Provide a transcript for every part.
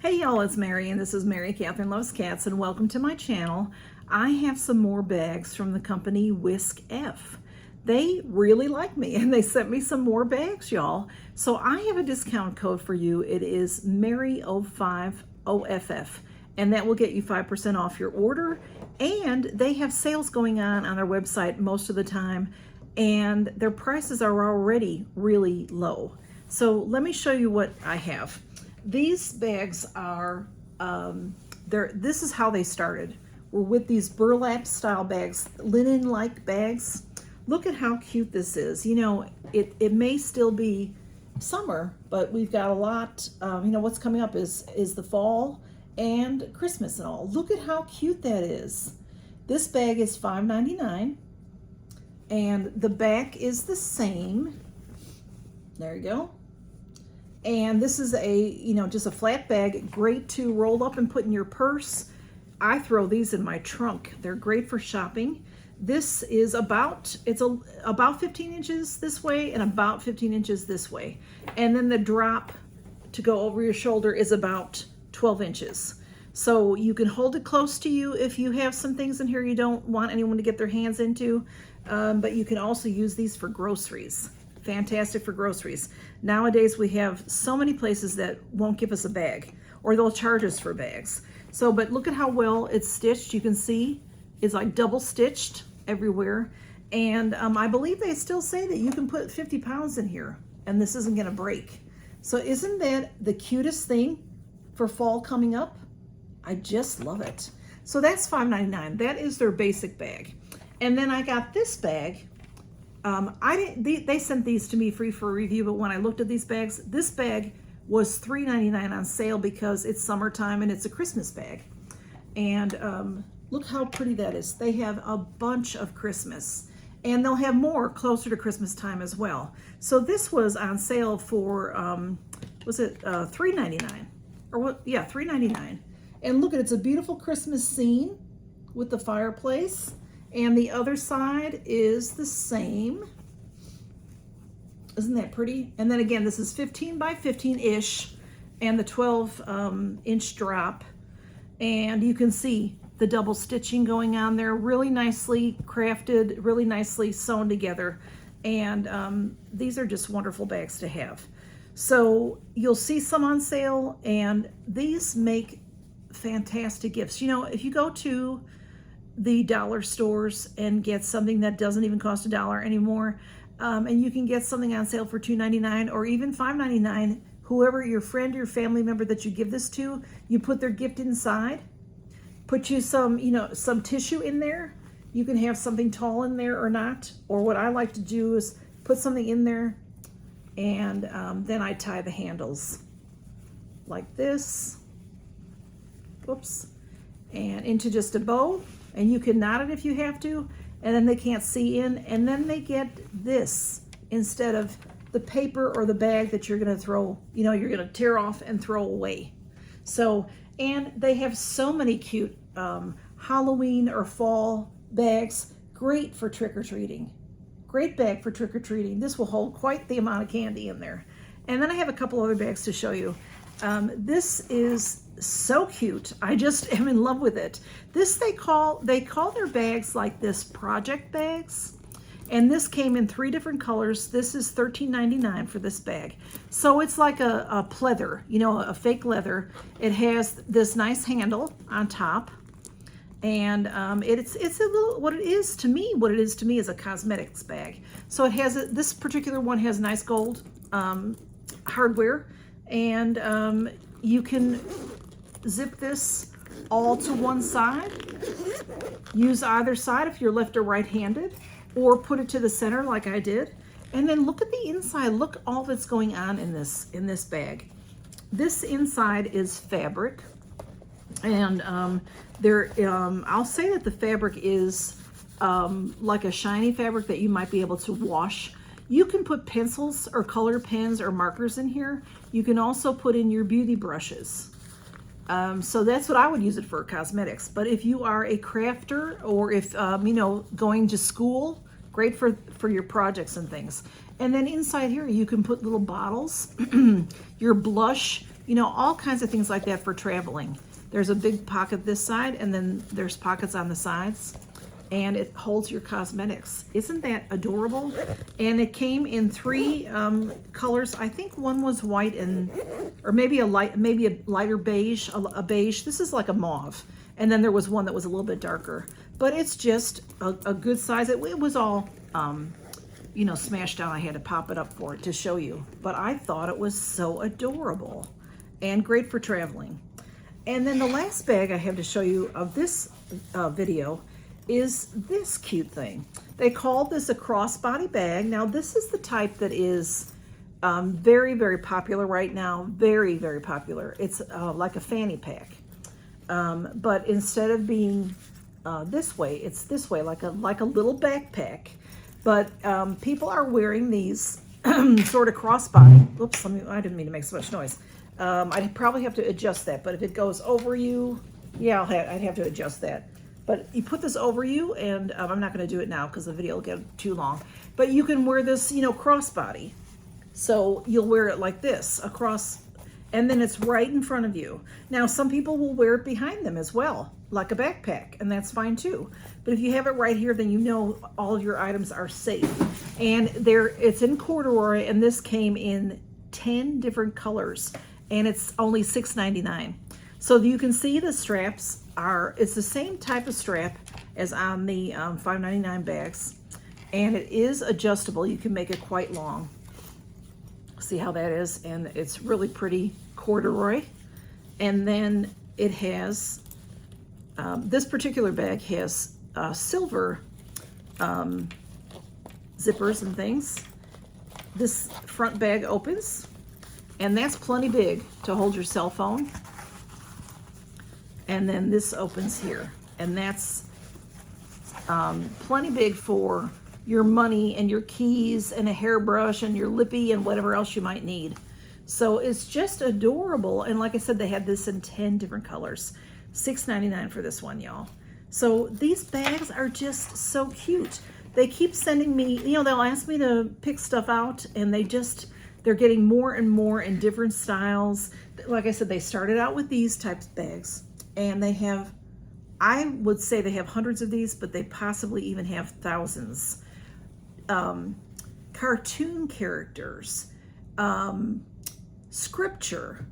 Hey y'all, it's Mary and this is Mary Catherine Loves Cats and welcome to my channel. I have some more bags from the company WISKF. They really like me and they sent me some more bags, y'all. So I have a discount code for you. It is MARY05off and that will get you 5% off your order. And they have sales going on their website most of the time and their prices are already really low. So let me show you what I have. These bags are, this is how they started. We're with these burlap style bags, linen-like bags. Look at how cute this is. You know, it may still be summer, but we've got a lot, you know, what's coming up is the fall and Christmas and all. Look at how cute that is. This bag is $5.99 and the back is the same. There you go. And this is a, you know, just a flat bag, great to roll up and put in your purse. I throw these in my trunk. They're great for shopping. This is about 15 inches this way and about 15 inches this way. And then the drop to go over your shoulder is about 12 inches. So you can hold it close to you if you have some things in here you don't want anyone to get their hands into. But you can also use these for groceries. Fantastic for groceries. Nowadays we have so many places that won't give us a bag or they'll charge us for bags. So, but look at how well it's stitched. You can see it's like double stitched everywhere. And I believe they still say that you can put 50 pounds in here and this isn't gonna break. So isn't that the cutest thing for fall coming up? I just love it. So that's $5.99. That is their basic bag. And then I got this bag. They sent these to me free for a review, but when I looked at these bags, this bag was $3.99 on sale because it's summertime and it's a Christmas bag. And look how pretty that is. They have a bunch of Christmas and they'll have more closer to Christmas time as well. So this was on sale for, was it $3.99 or what? Yeah, $3.99. And look at it's a beautiful Christmas scene with the fireplace. And the other side is the same. Isn't that pretty? And then again, this is 15 by 15-ish and the 12-inch drop. And you can see the double stitching going on there. Really nicely crafted, really nicely sewn together. And these are just wonderful bags to have. So you'll see some on sale and these make fantastic gifts. You know, if you go to the dollar stores and get something that doesn't even cost $1 anymore, and you can get something on sale for $2.99 or even $5.99. Whoever your friend or your family member that you give this to, you put their gift inside, put you some, you know, some tissue in there. You can have something tall in there or not. Or what I like to do is put something in there and then I tie the handles like this. Oops. And into just a bow. And you can knot it if you have to, and then they can't see in, and then they get this instead of the paper or the bag that you're gonna throw, you know, you're gonna tear off and throw away. So, and they have so many cute Halloween or fall bags, great for trick-or-treating. Great bag for trick-or-treating. This will hold quite the amount of candy in there. And then I have a couple other bags to show you. This is so cute. I just am in love with it. This they call their bags like this project bags. And this came in 3 different colors. This is $13.99 for this bag. So it's like a pleather, you know, a fake leather. It has this nice handle on top. And it's a little, what it is to me is a cosmetics bag. So it has, this particular one has nice gold hardware. And you can zip this all to one side, use either side if you're left or right-handed, or put it to the center like I did. And then look at the inside. Look all that's going on in this bag. This inside is fabric, and I'll say that the fabric is like a shiny fabric that you might be able to wash. You can put pencils or color pens or markers in here. You can also put in your beauty brushes. So that's what I would use it for, cosmetics. But if you are a crafter or if, you know, going to school, great for your projects and things. And then inside here, you can put little bottles, your blush, you know, all kinds of things like that for traveling. There's a big pocket this side, and then there's pockets on the sides, and it holds your cosmetics. Isn't that adorable? And it came in 3 colors. I think one was white and, or maybe a lighter beige, a beige. This is like a mauve. And then there was one that was a little bit darker. But it's just a good size. It was all, you know, smashed down. I had to pop it up for it to show you. But I thought it was so adorable and great for traveling. And then the last bag I have to show you of this video is this cute thing. They called this a crossbody bag. Now this is the type that is very, very popular right now. Very, very popular. It's like a fanny pack. But instead of being this way, it's this way, like a little backpack. But people are wearing these sort of crossbody. Oops, I didn't mean to make so much noise. I'd probably have to adjust that, but if it goes over you, yeah, I'd have to adjust that. But you put this over you, and I'm not going to do it now because the video will get too long. But you can wear this, you know, crossbody. So you'll wear it like this, across, and then it's right in front of you. Now, some people will wear it behind them as well, like a backpack, and that's fine too. But if you have it right here, then you know all of your items are safe. And it's in corduroy, and this came in 10 different colors, and it's only $6.99. So you can see the straps it's the same type of strap as on the $5.99 bags, and it is adjustable. You can make it quite long. See how that is? And it's really pretty corduroy. And then it has, this particular bag has silver zippers and things. This front bag opens, and that's plenty big to hold your cell phone. And then this opens here, and that's plenty big for your money and your keys and a hairbrush and your lippy and whatever else you might need. So it's just adorable. And like I said, they had this in 10 different colors. $6.99 for this one, y'all. So these bags are just so cute. They keep sending me, you know, they'll ask me to pick stuff out, and they're getting more and more in different styles. Like I said, they started out with these types of bags. And they have, I would say they have hundreds of these, but they possibly even have thousands. Cartoon characters, scripture,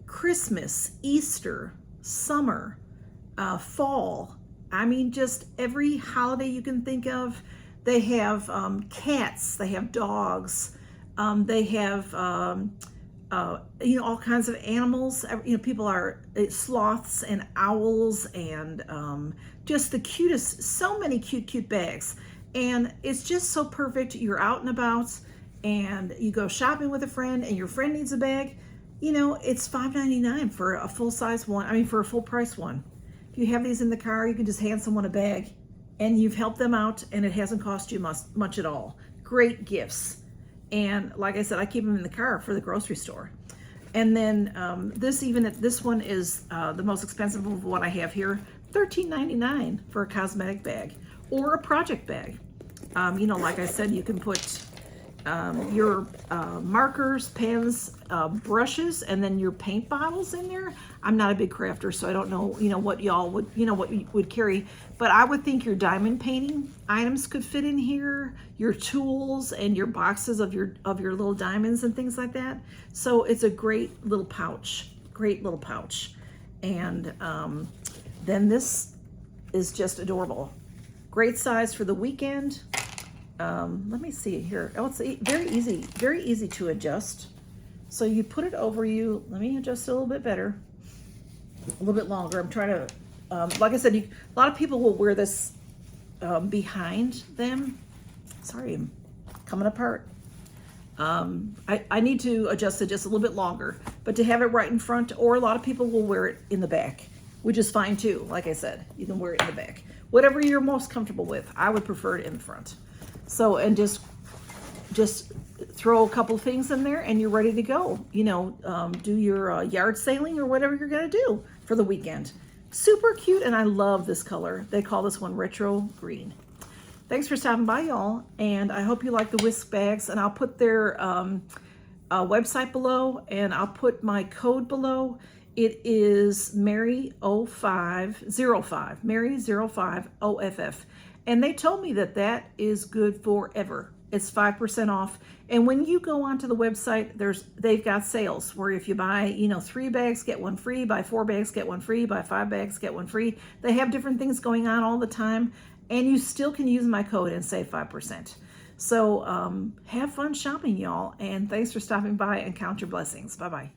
Christmas, Easter, summer, fall. I mean, just every holiday you can think of. They have cats, they have dogs, they have you know, all kinds of animals. You know, people are sloths and owls and just the cutest, so many cute bags. And it's just so perfect. You're out and about and you go shopping with a friend and your friend needs a bag. You know, it's $5.99 for a full-size one. I mean, for a full-price one. If you have these in the car, you can just hand someone a bag and you've helped them out, and it hasn't cost you much at all. Great gifts. And like I said, I keep them in the car for the grocery store. And then this one is the most expensive of what I have here, $13.99 for a cosmetic bag or a project bag. You know, like I said, you can put your markers, pens, brushes, and then your paint bottles in there. I'm not a big crafter, so I don't know, you know, what y'all would, you know, what you would carry, but I would think your diamond painting items could fit in here, your tools and your boxes of your little diamonds and things like that. So it's a great little pouch, And then this is just adorable. Great size for the weekend. Let me see here. Oh, it's very easy to adjust. So you put it over you. Let me adjust it a little bit better, a little bit longer. I'm trying to, like I said, a lot of people will wear this behind them. Sorry, I'm coming apart. I need to adjust it just a little bit longer, but to have it right in front, or a lot of people will wear it in the back, which is fine too. Like I said, you can wear it in the back. Whatever you're most comfortable with. I would prefer it in the front. So, and just throw a couple of things in there and you're ready to go. You know, do your yard sailing or whatever you're gonna do for the weekend. Super cute, and I love this color. They call this one Retro Green. Thanks for stopping by, y'all, and I hope you like the whisk bags, and I'll put their website below, and I'll put my code below. It is MARY05, MARY05off. And they told me that that is good forever. It's 5% off. And when you go onto the website, they've got sales where if you buy, 3 bags, get 1 free, buy 4 bags, get 1 free, buy 5 bags, get 1 free. They have different things going on all the time, and you still can use my code and save 5%. So have fun shopping, y'all, and thanks for stopping by, and count your blessings. Bye-bye.